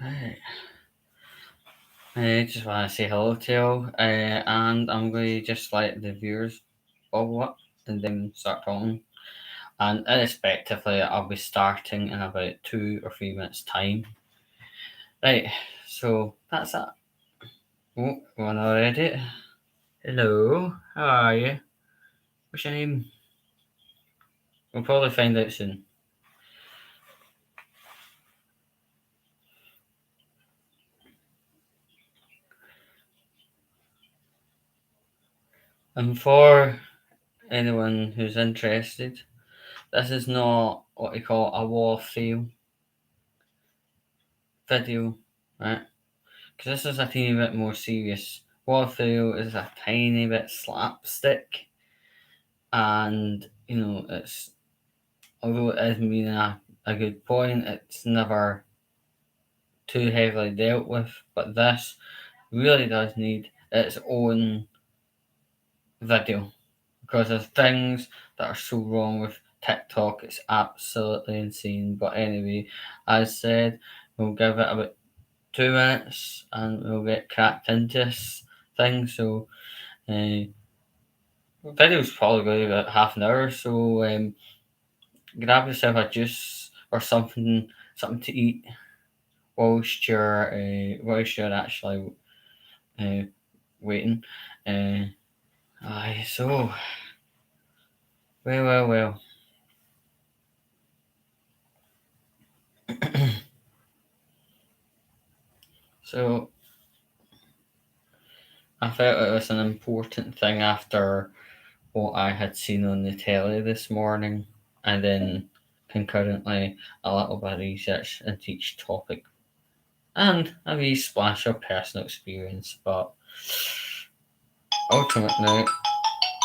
Right. I just want to say hello to you all, and I'm going to just let the viewers bubble up and then start talking. And irrespectively, I'll be starting in about 2 or 3 minutes' time. Right, so that's that. Oh, one already. Hello, how are you? What's your name? We'll probably find out soon. And for anyone who's interested, this is not what we call a wall of fame video, right? Because this is a teeny bit more serious. Warfield is a tiny bit slapstick, and it's although it is meaning a good point, it's never too heavily dealt with. But this really does need its own video because there's things that are so wrong with TikTok. It's absolutely insane. But anyway, as said, we'll give it about 2 minutes and we'll get cracked into this thing. So video's probably going to be about half an hour, so grab yourself a juice or something to eat whilst you're actually uh, waiting. Uh, aye, so well. So I felt it was an important thing after what I had seen on the telly this morning, and then concurrently a little bit of research into each topic and a wee splash of personal experience. But ultimately,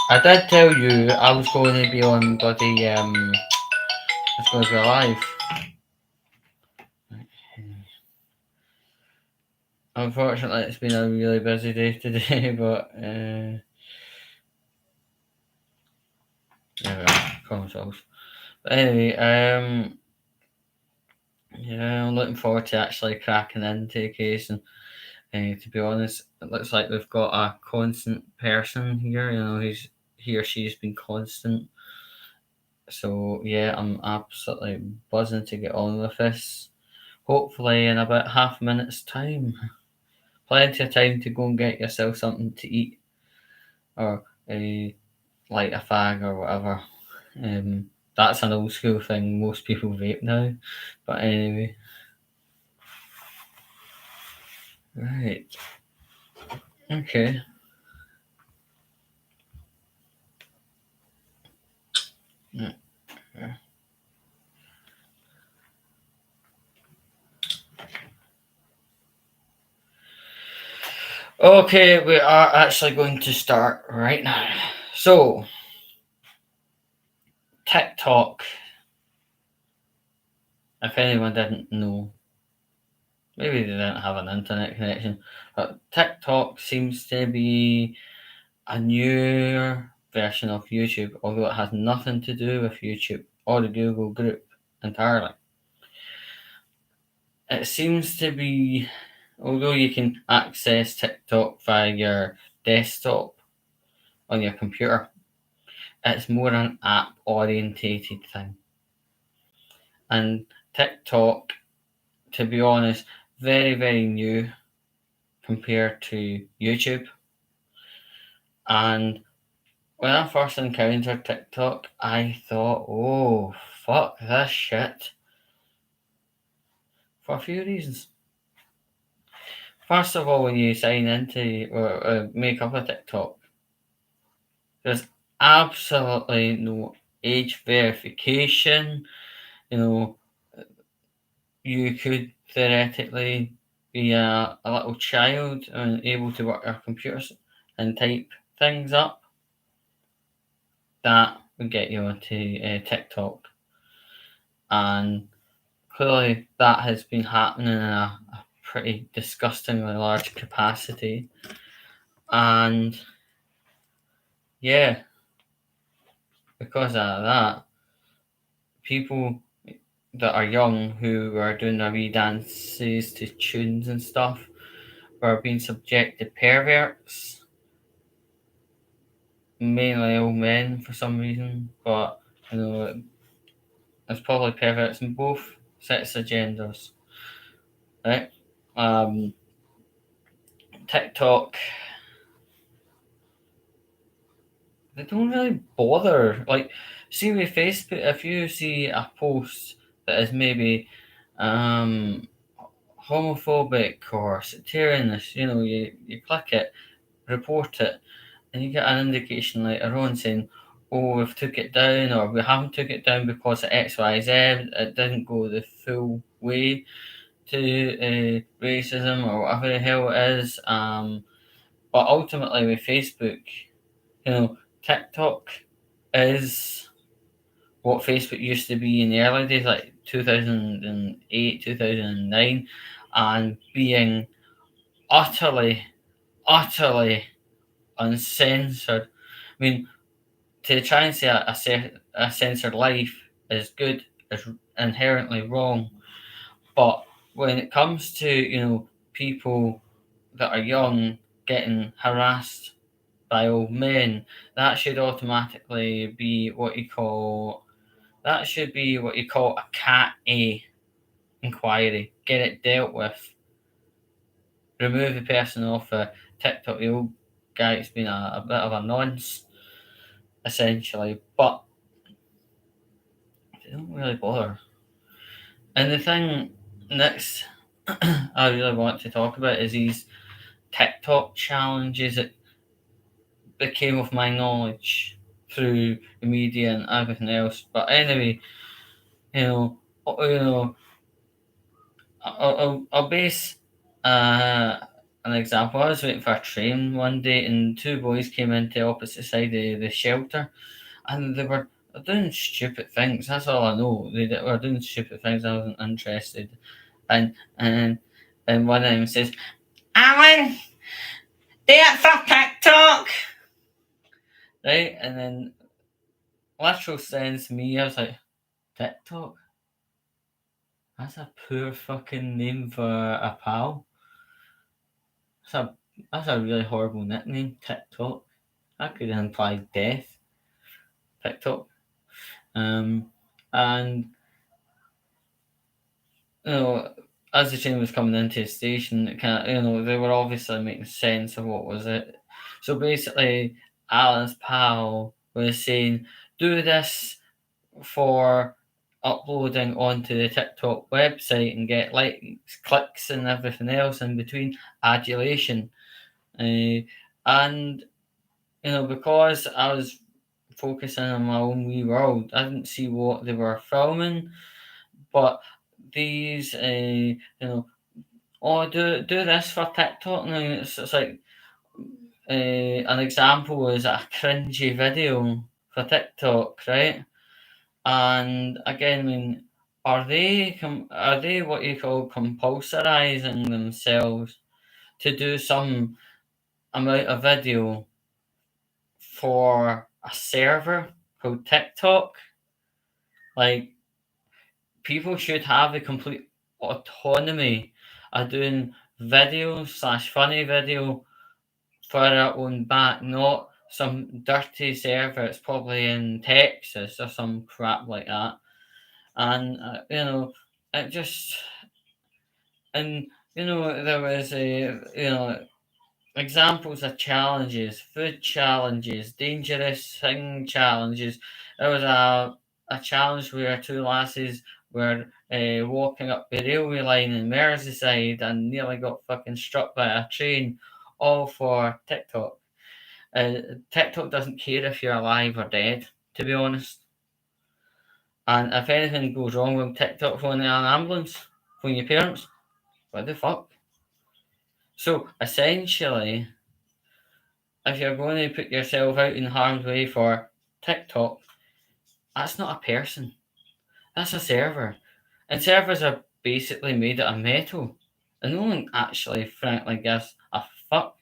I did tell you I was going to be on bloody I was going to be alive. Unfortunately, it's been a really busy day today, but yeah, problem solved. But anyway, yeah, I'm looking forward to actually cracking into the case. And to be honest, it looks like we've got a constant person here. He or she's been constant. So yeah, I'm absolutely buzzing to get on with this. Hopefully, in about half a minute's time. Plenty of time to go and get yourself something to eat or light a fag or whatever. That's an old school thing. Most people vape now. But anyway, right. Okay. Yeah. Okay, we are actually going to start right now. So, TikTok, if anyone didn't know, maybe they didn't have an internet connection, but TikTok seems to be a newer version of YouTube, although it has nothing to do with YouTube or the Google group entirely. It seems to be, although you can access TikTok via your desktop on your computer, it's more an app orientated thing. And TikTok, to be honest, very, very new compared to YouTube. And when I first encountered TikTok, I thought, oh, fuck this shit. For a few reasons. First of all, when you sign into or make up a TikTok, there's absolutely no age verification. You know, you could theoretically be a little child and able to work your computers and type things up. That would get you onto TikTok. And clearly that has been happening in a pretty disgustingly large capacity. And yeah, because of that, people that are young who are doing their wee dances to tunes and stuff were being subject to perverts, mainly old men for some reason, but you know, there's probably perverts in both sets of genders, right? Um, TikTok, they don't really bother. Like, see with Facebook, if you see a post that is maybe um, homophobic or satirianist, you click it, report it, and you get an indication later on saying, "Oh, we've took it down," or "We haven't took it down because of X, Y, Z. It didn't go the full way to racism or whatever the hell it is." But ultimately, with Facebook, TikTok is what Facebook used to be in the early days, like 2008, 2009, and being utterly, utterly uncensored. I mean, to try and say a censored life is good is inherently wrong. But when it comes to people that are young getting harassed by old men, that should automatically be what you call a cat A inquiry. Get it dealt with. Remove the person off TikTok. The old guy's been a bit of a nonce, essentially, but they don't really bother. And the thing next I really want to talk about is these TikTok challenges that became of my knowledge through the media and everything else. But anyway, you know, you know, I'll base uh, an example. I was waiting for a train one day, and two boys came into the opposite side of the shelter, and they were doing stupid things. That's all I know. Were doing stupid things. I wasn't interested, and and and one of them says, "Alan, do it for TikTok," right? And then literal sense me, I was like, TikTok. That's a poor fucking name for a pal. That's a that's a really horrible nickname, TikTok. That could imply death, TikTok. Um, and you know, as the train was coming into the station, it kind of, they were obviously making sense of what was it. So basically, Alan's pal was saying, "Do this for uploading onto the TikTok website and get likes, clicks, and everything else in between, adulation." And because I was focusing on my own wee world, I didn't see what they were filming, but these, oh, do this for TikTok. Now it's like an example was a cringy video for TikTok, right? And again, I mean, are they what you call compulsorizing themselves to do some amount of video for a server called TikTok? Like, people should have the complete autonomy of doing video slash funny video for their own back, not some dirty server. It's probably in Texas or some crap like that. And it just and there was examples of challenges, food challenges, dangerous thing challenges. There was a challenge where two lasses were walking up the railway line in Merseyside and nearly got fucking struck by a train, all for TikTok. TikTok doesn't care if you're alive or dead, to be honest. And if anything goes wrong with TikTok phoning an ambulance from your parents, what the fuck? So essentially, if you're going to put yourself out in harm's way for TikTok, that's not a person. That's a server. And servers are basically made out of metal. And no one actually, frankly, gives a fuck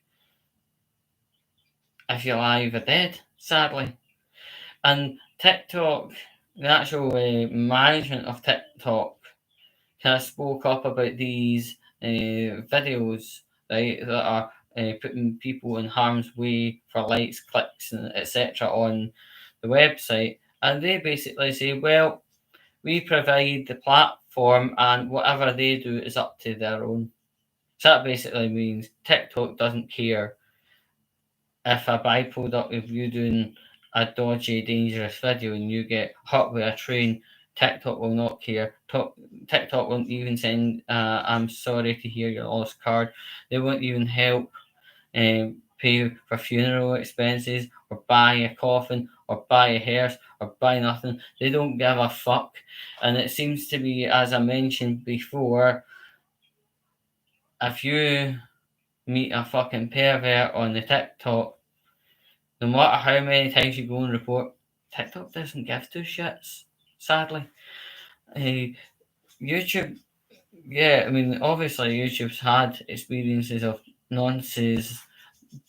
if you're alive or dead, sadly. And TikTok, the actual management of TikTok kind of spoke up about these videos, right, that are putting people in harm's way for likes, clicks, and etc. on the website, and they basically say, well, we provide the platform, and whatever they do is up to their own. So that basically means TikTok doesn't care if a byproduct of you doing a dodgy, dangerous video and you get hit with a train. TikTok will not care. TikTok won't even send, I'm sorry to hear your lost card. They won't even help pay for funeral expenses or buy a coffin or buy a hearse or buy nothing. They don't give a fuck. And it seems to be, as I mentioned before, if you meet a fucking pervert on the TikTok, no matter how many times you go and report, TikTok doesn't give two shits, sadly. Uh, YouTube, yeah, I mean, obviously YouTube's had experiences of nonsense,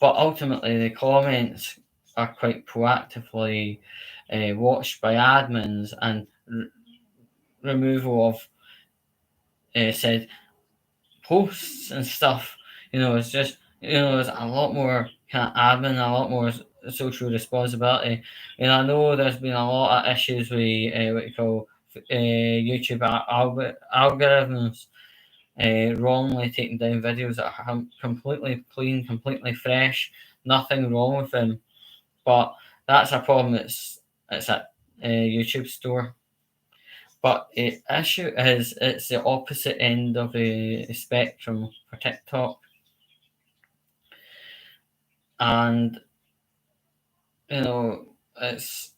but ultimately the comments are quite proactively watched by admins, and removal of said posts and stuff. It's just, there's a lot more kind of admin, a lot more social responsibility. I know there's been a lot of issues with what you call YouTube algorithms wrongly taking down videos that are completely clean, completely fresh, nothing wrong with them. But that's a problem. It's at YouTube store. But the issue is it's the opposite end of the spectrum for TikTok, and you know it's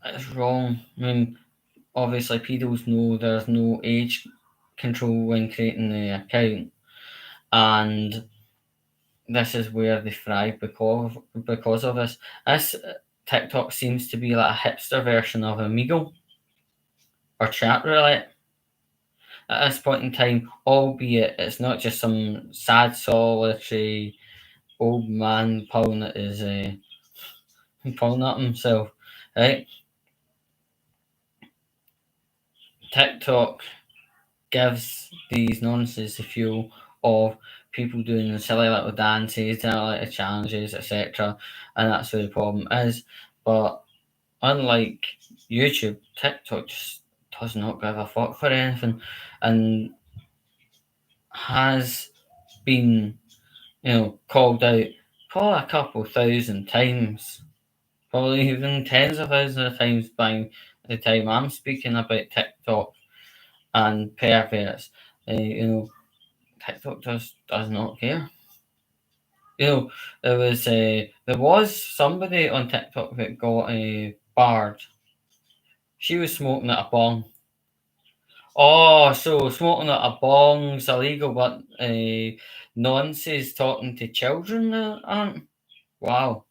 it's wrong. I mean, obviously, pedos know there's no age control when creating the account, and this is where they thrive because of this. This TikTok seems to be like a hipster version of Amigo or Chat Roulette at this point in time, albeit it's not just some sad, solitary old man pulling at his pulling at himself, right? TikTok gives these nonsense the fuel of people doing the silly little dances, silly little challenges, etc. And that's where the problem is. But unlike YouTube, TikTok just does not give a fuck for anything, and has been, called out probably a couple thousand times, probably even tens of thousands of times by the time I'm speaking about TikTok and perverts. TikTok does not care. There was somebody on TikTok that got barred. She was smoking at a bong. Oh, so smoking at a bong's illegal, but nonsense talking to children aren't. Wow.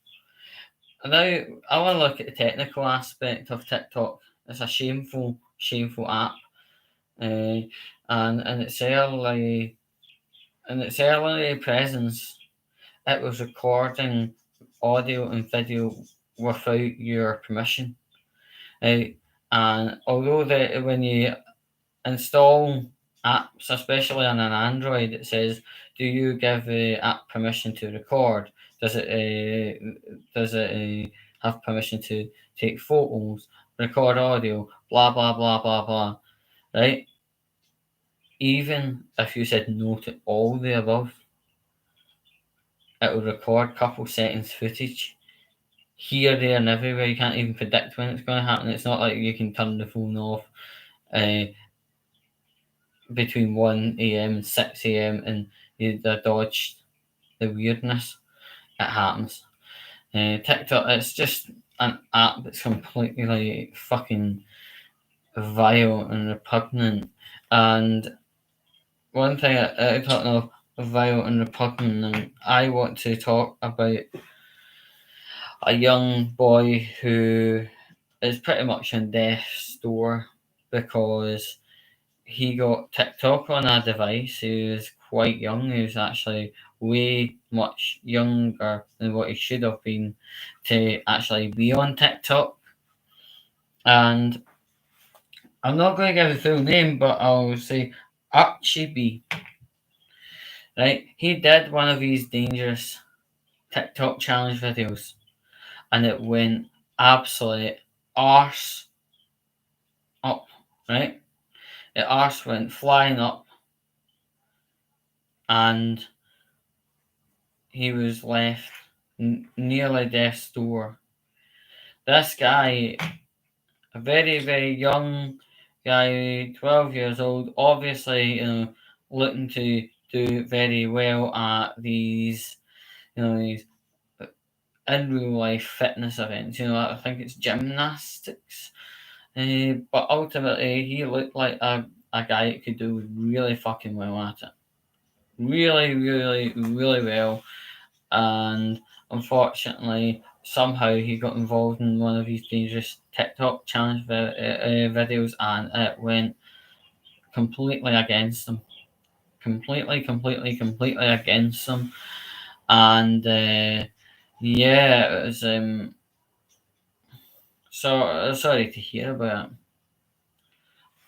Now I want to look at the technical aspect of TikTok. It's a shameful, shameful app, uh, and its early presence, it was recording audio and video without your permission. And although when you install apps, especially on an Android, it says, "Do you give the app permission to record? Does it have permission to take photos, record audio, blah blah blah blah blah?" Right? Even if you said no to all the above, it will record couple seconds footage here, there, and everywhere. You can't even predict when it's going to happen. It's not like you can turn the phone off uh, between 1 a.m. and 6 a.m. and you dodge the weirdness. It happens. TikTok, it's just an app that's completely like fucking vile and repugnant. And one thing talking of vile and repugnant, I want to talk about a young boy who is pretty much in death's door because he got TikTok on a device. He was quite young. He was actually way much younger than what he should have been to actually be on TikTok. And I'm not going to give the full name, but I'll say Achie. Right? He did one of these dangerous TikTok challenge videos, and it went absolute arse up. Right? The arse went flying up, and he was left nearly death's door. This guy, a very, very young guy, 12 years old, obviously, looking to do very well at these in real life fitness events. I think it's gymnastics. But ultimately, he looked like a guy that could do really fucking well at it. Really, really, really well. And unfortunately, somehow he got involved in one of these dangerous TikTok challenge videos, and it went completely against him. Completely against him. And yeah, it was so sorry to hear about it.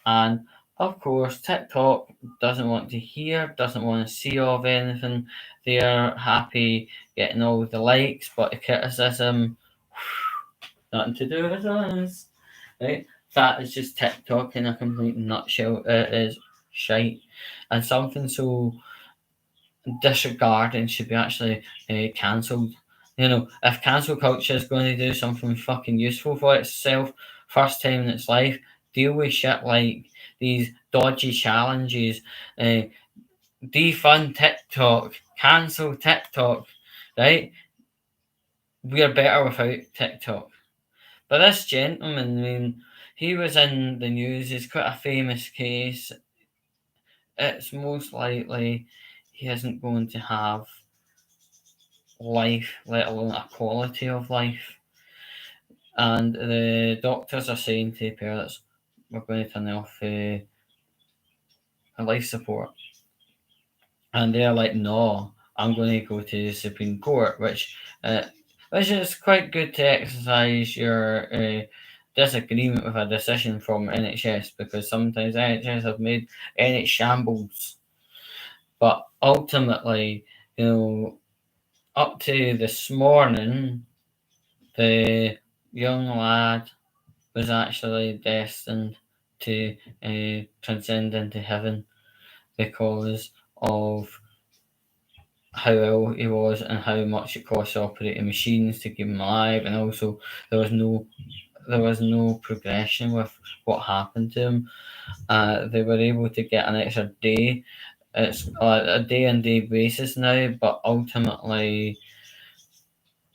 And of course, TikTok doesn't want to hear, doesn't want to see of anything. They're happy getting all the likes, but the criticism, nothing to do with us. Right? That is just TikTok in a complete nutshell. It is shite. And something so disregarding should be actually cancelled. If cancel culture is going to do something fucking useful for itself, first time in its life, deal with shit like these dodgy challenges, defund TikTok, cancel TikTok, right? We are better without TikTok. But this gentleman, I mean, he was in the news. He's quite a famous case. It's most likely he isn't going to have life, let alone a quality of life. And the doctors are saying to parents, we're going to turn off a life support. And they're like, no, I'm going to go to the Supreme Court, which is quite good to exercise your disagreement with a decision from NHS, because sometimes NHS have made any shambles. But ultimately, up to this morning, the young lad was actually destined to transcend into heaven because of how ill he was and how much it cost operating machines to keep him alive, and also there was no progression with what happened to him. They were able to get an extra day. It's a day and day basis now, but ultimately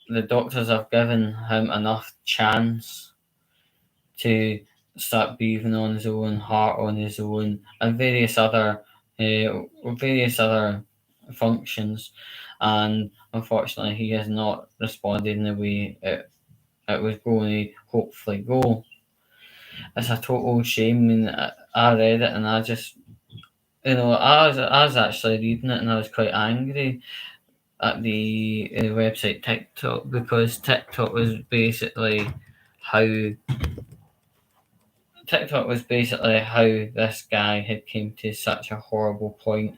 the doctors have given him enough chance to start breathing on his own, heart on his own, and various other functions. And unfortunately, he has not responded in the way it was going to hopefully go. It's a total shame. I mean, I read it and I just, I was actually reading it and I was quite angry at the website TikTok, because how TikTok was basically how this guy had came to such a horrible point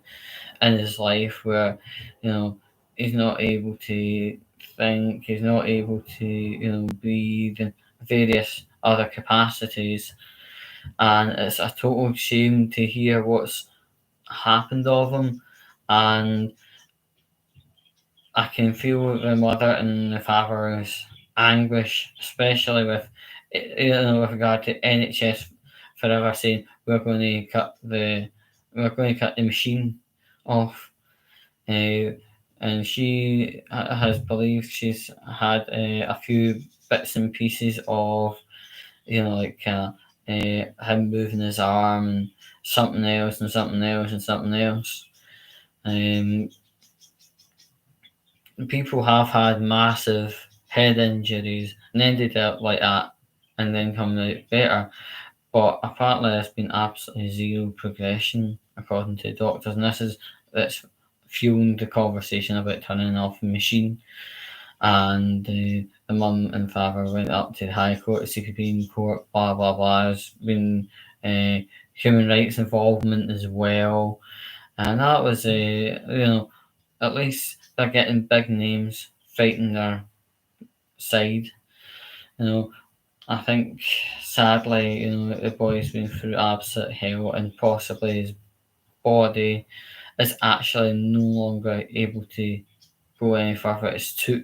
in his life where, he's not able to think, he's not able to, breathe, and various other capacities. And it's a total shame to hear what's happened of him. And I can feel the mother and the father's anguish, especially with regard to NHS forever saying we're going to cut the machine off, and she has believed she's had a few bits and pieces of like him moving his arm and something else and something else and something else. Um, People have had massive head injuries and ended up like that and then come out better. But apparently, there's been absolutely zero progression according to doctors, and that's fueling the conversation about turning off the machine. And the mum and father went up to the High Court, the Supreme Court, blah blah blah. There's been human rights involvement as well, and that was at least they're getting big names fighting their side. You know, I think sadly, the boy's been through absolute hell, and possibly his body is actually no longer able to go any further. It's took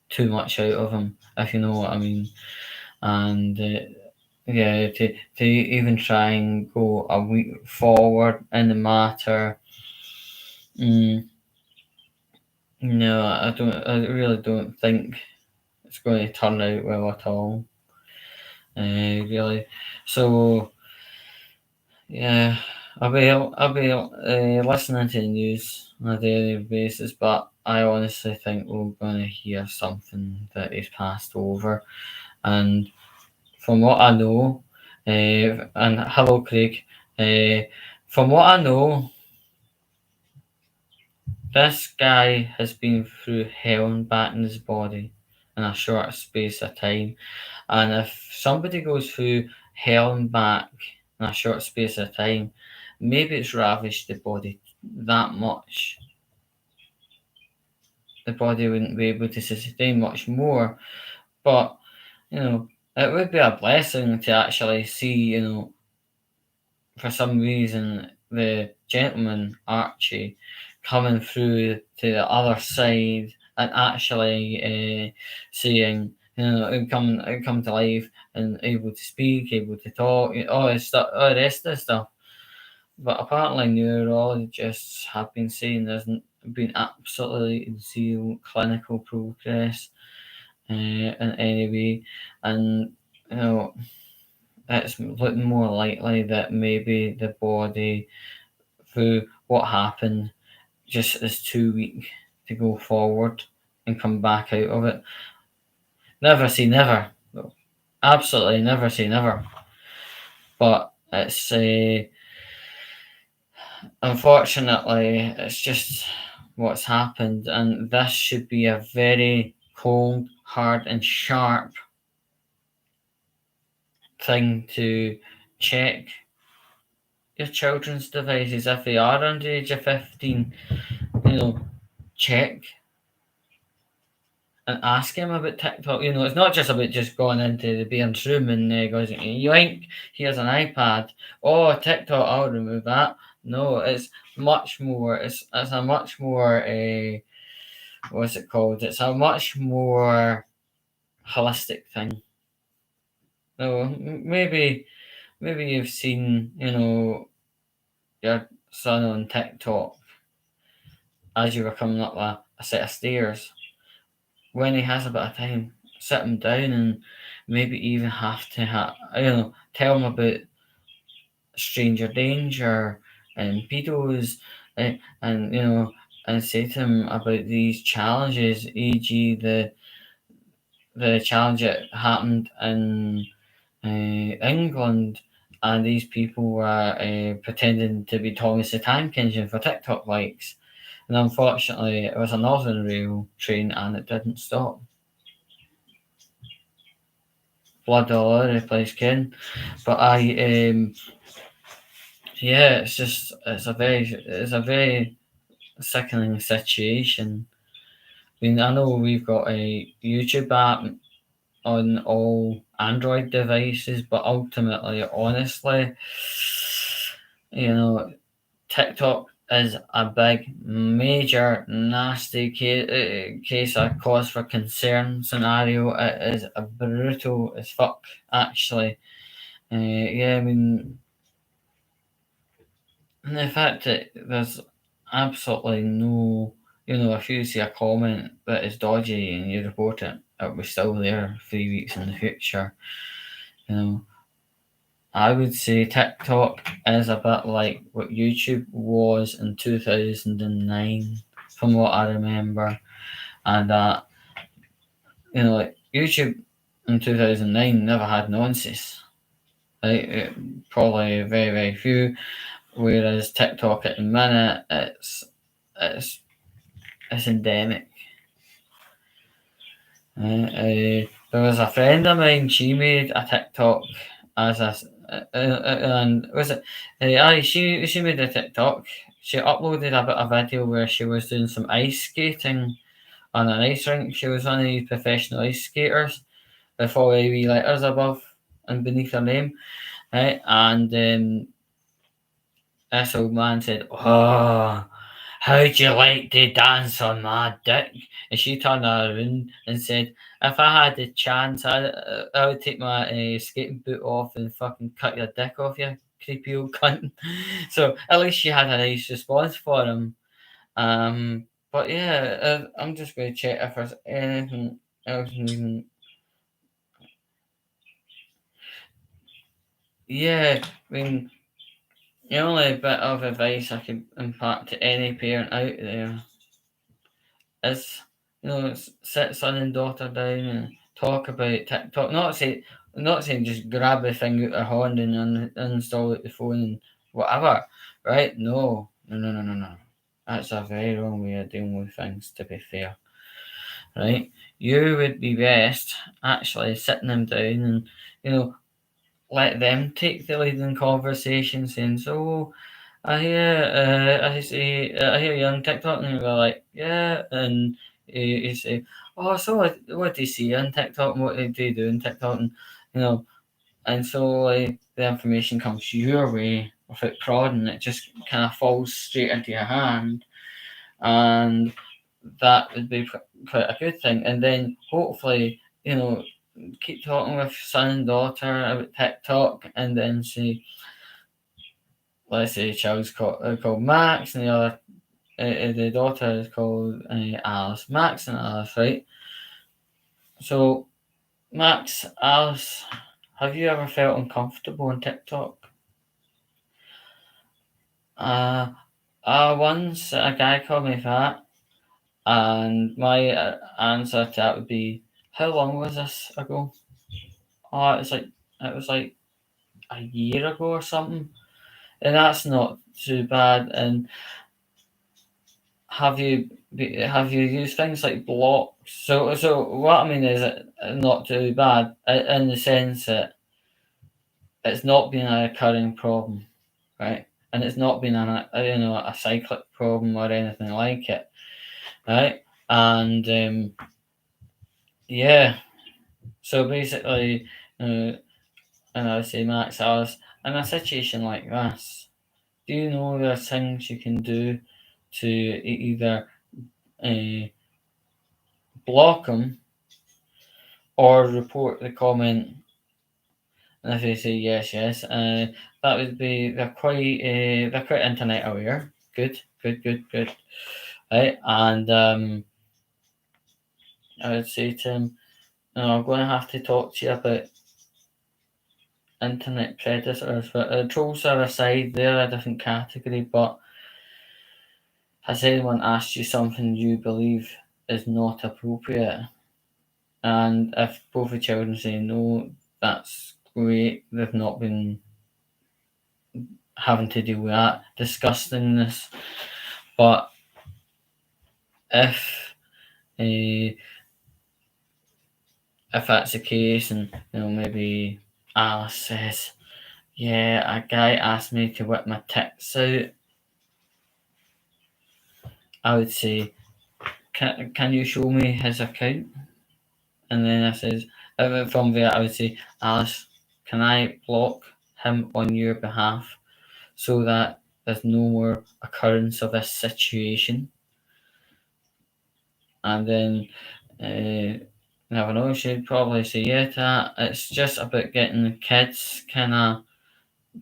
too much out of him, if you know what I mean. And yeah, to even try and go a week forward in the matter, mm, no, I don't. I really don't think it's going to turn out well at all. Really. So yeah, I'll be listening to the news on a daily basis, but I honestly think we're going to hear something that is passed over. And from what I know, and hello, Craig. From what I know, this guy has been through hell and back in his body in a short space of time. And if somebody goes through hell and back in a short space of time, maybe it's ravaged the body that much. The body wouldn't be able to sustain much more. But, it would be a blessing to actually see, for some reason, the gentleman Archie coming through to the other side and actually seeing, come to life and able to speak, able to talk, all the rest of the stuff. But apparently, neurologists have been saying there's been absolutely zero clinical progress in any way, and you know it's looking more likely that maybe the body, through what happened, just is too weak to go forward and come back out of it. Never say never. Absolutely never say never. But it's unfortunately it's just what's happened, and this should be a very cold, hard, and sharp thing to check your children's devices if they are under the age of 15. You know, check and ask him about TikTok. It's not just about just going into the parents' room and goes, yoink, here's an iPad. Oh, TikTok, I'll remove that. No, it's much more. It's a much more. What's it called? It's a much more holistic thing. No, maybe you've seen your son on TikTok as you were coming up a set of stairs. When he has a bit of time, sit him down and maybe even have to tell him about stranger danger and pedos, and and say to him about these challenges, e.g. the challenge that happened in England, and these people were pretending to be Thomas the Tank Engine for TikTok likes. And unfortunately, it was a Northern Rail train and it didn't stop. Blood all over the place, Ken. But yeah, it's a very sickening situation. I mean, I know we've got a YouTube app on all Android devices, but ultimately, honestly, TikTok is a big, major, nasty case of cause for concern scenario. It is a brutal as fuck, actually. Yeah, I mean, and the fact that there's absolutely no, if you see a comment that is dodgy and you report it, it'll be still there 3 weeks in the future. I would say TikTok is a bit like what YouTube was in 2009, from what I remember. And that, like YouTube in 2009 never had nonsense. Probably very, very few. Whereas TikTok at the minute, it's endemic. There was a friend of mine. She made a TikTok as a and was it? Aye, she made a TikTok. She uploaded a video where she was doing some ice skating on an ice rink. She was one of these professional ice skaters with all the wee letters above and beneath her name, right? And this old man said, "Oh, how'd you like to dance on my dick?" And she turned around and said, "If I had the chance, I would take my skating boot off and fucking cut your dick off, you creepy old cunt." So at least she had a nice response for him. But yeah, I'm just going to check if there's anything else. Yeah, I mean, the only bit of advice I could impart to any parent out there is, sit son and daughter down and talk about TikTok. Not saying just grab the thing out their hand and uninstall it the phone and whatever, right? No, no, no, no, no, no. That's a very wrong way of dealing with things. To be fair, right? You would be best actually sitting them down and you know let them take the lead in conversation, saying, "So, I hear you on TikTok," and you're like, "Yeah," and you say, "Oh, so what do you see on TikTok? And what do you do on TikTok?" And you know, and so like the information comes your way without prodding; it just kind of falls straight into your hand, and that would be quite a good thing. And then hopefully, keep talking with son and daughter about TikTok, and then say, let's say, the child's called Max, and the daughter is called Alice. Max and Alice, right? So, Max, Alice, have you ever felt uncomfortable on TikTok? Uh, Once a guy called me fat, and my answer to that would be, how long was this ago? Oh, it was like a year ago or something, and that's not too bad. And have you used things like blocks? So what I mean is it not too bad in the sense that it's not been a recurring problem, right? And it's not been a cyclic problem or anything like it, right? And yeah, so basically, uh, and I would say, Max, Alice, in a situation like this, do you know there are things you can do to either uh, block them or report the comment? And if they say yes, yes, that would be they're quite internet aware. Good, good, good, good. Right, and I would say to him, I'm going to have to talk to you about internet predators. But trolls are aside; they're a different category. But has anyone asked you something you believe is not appropriate? And if both the children say no, that's great. They've not been having to deal with that disgustingness. But if uh, if that's the case, and maybe Alice says, "Yeah, a guy asked me to whip my tits out," I would say, "Can you show me his account?" And then I says, from there, I would say, "Alice, can I block him on your behalf so that there's no more occurrence of this situation?" And then never know, she'd probably say yeah to that. It's just about getting the kids kind of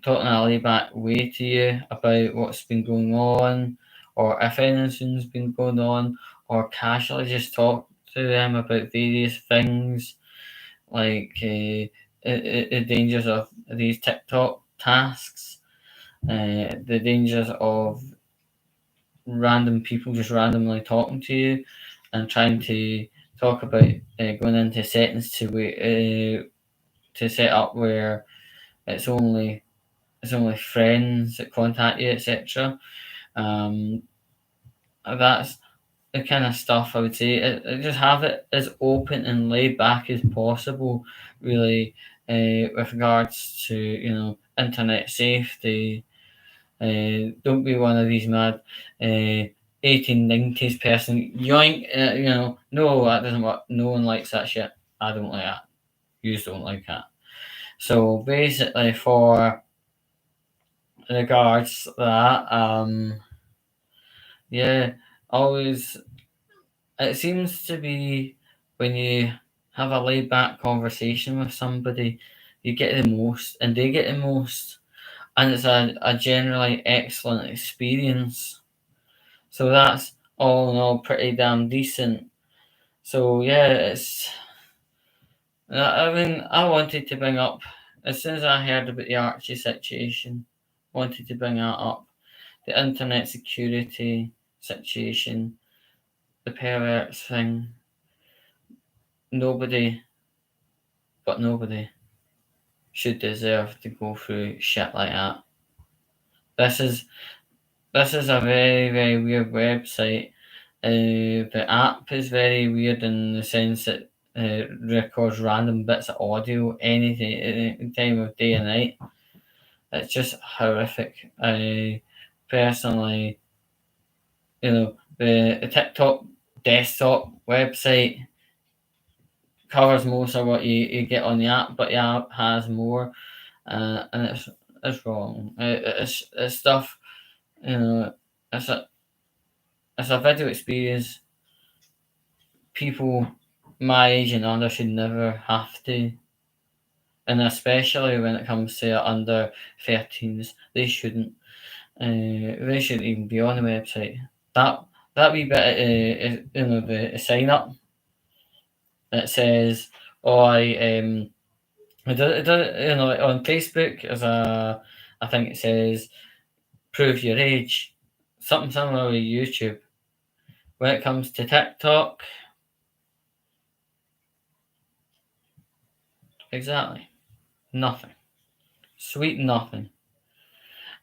talking a lay back way to you about what's been going on, or if anything's been going on, or casually just talk to them about various things like the dangers of these TikTok tasks, the dangers of random people just randomly talking to you and trying to talk about going into settings to set up where it's only friends that contact you, etc. Um, that's the kind of stuff I would say. Just have it as open and laid back as possible, really, with regards to internet safety. Don't be one of these mad 1890s person. Yoink, no, that doesn't work. No one likes that shit. I don't like that. You just don't like that. So basically, for regards to that, yeah, always it seems to be when you have a laid back conversation with somebody, you get the most, and they get the most, and it's a generally excellent experience. So that's all in all pretty damn decent. So yeah, it's. I mean, I wanted to bring up as soon as I heard about the Archie situation, wanted to bring that up. The internet security situation, the perverts thing. Nobody, but nobody, should deserve to go through shit like that. This is this is a very very weird website. The app is very weird in the sense that records random bits of audio anything any time of day and night. It's just horrific. I personally, the TikTok desktop website covers most of what you get on the app, but the app has more, and it's wrong. It's stuff, you know. It's a it's a video experience people my age and under should never have to, and especially when it comes to under 13s, they shouldn't. They shouldn't even be on the website. That that wee bit, the sign up that says, "Oh, it does, on Facebook as I think it says prove your age, something similar with YouTube. When it comes to TikTok, exactly nothing, sweet nothing.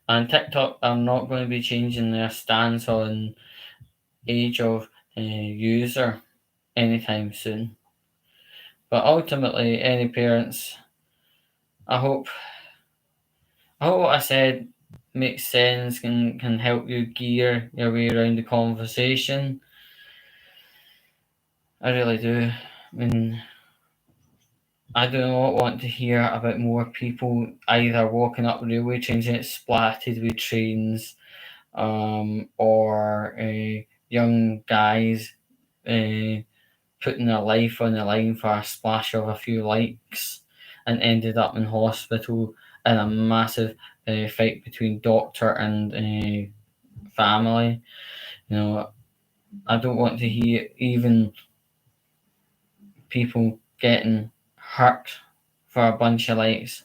And TikTok are not going to be changing their stance on age of user anytime soon. But ultimately, any parents, I hope, I hope what I said makes sense, can help you gear your way around the conversation. I really do. I mean, I do not want to hear about more people either walking up railway trains and it's splatted with trains, or young guys uh, putting their life on the line for a splash of a few likes and ended up in hospital in a massive fight between doctor and family. You know, I don't want to hear even people getting hurt for a bunch of likes,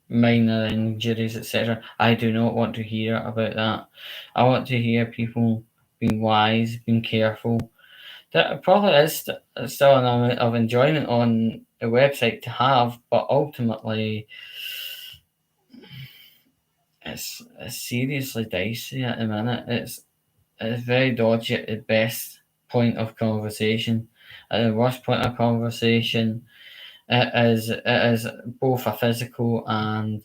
minor injuries, etc. I do not want to hear about that. I want to hear people being wise, being careful. That probably is still an amount of enjoyment on a website to have, but ultimately, it's seriously dicey at the minute. It's very dodgy at the best point of conversation. At the worst point of conversation, it is both a physical and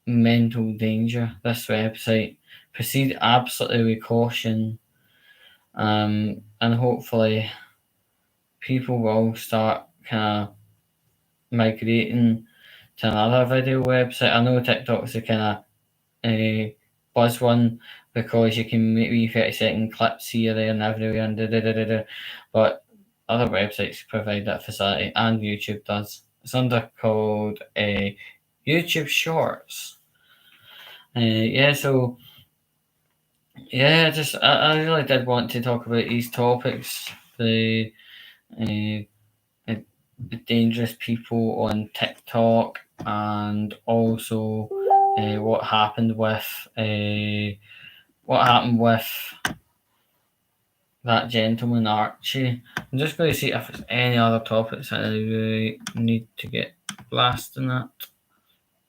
mental danger. This website, proceed absolutely with caution, and hopefully people will start kind of migrating to another video website. I know TikTok's a kind of buzz one because you can make wee 30-second clips here, there, and everywhere, and but other websites provide that facility, and YouTube does. It's under called YouTube Shorts. Yeah, so yeah, I really did want to talk about these topics. Uh, the dangerous people on TikTok, and also what happened with that gentleman Archie. I'm just going to see if there's any other topics that I really need to get blasting at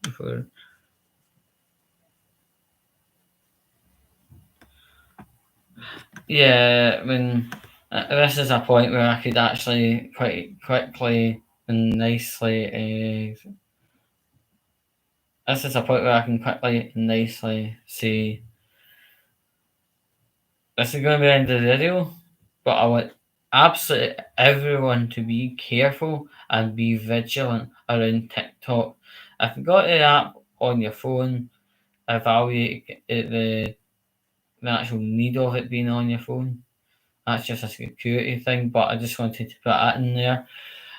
before. Yeah, this is a point where I could actually quite quickly and nicely. This is a point where I can quickly and nicely say this is going to be the end of the video, but I want absolutely everyone to be careful and be vigilant around TikTok. If you've got the app on your phone, evaluate the actual need of it being on your phone. That's just a security thing, but I just wanted to put that in there.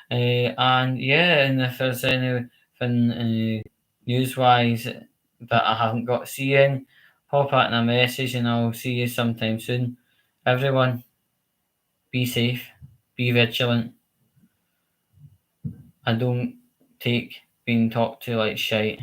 And yeah, and if there's anything news wise that I haven't got seeing, pop out in a message and I'll see you sometime soon. Everyone, be safe, be vigilant, and don't take being talked to like shite.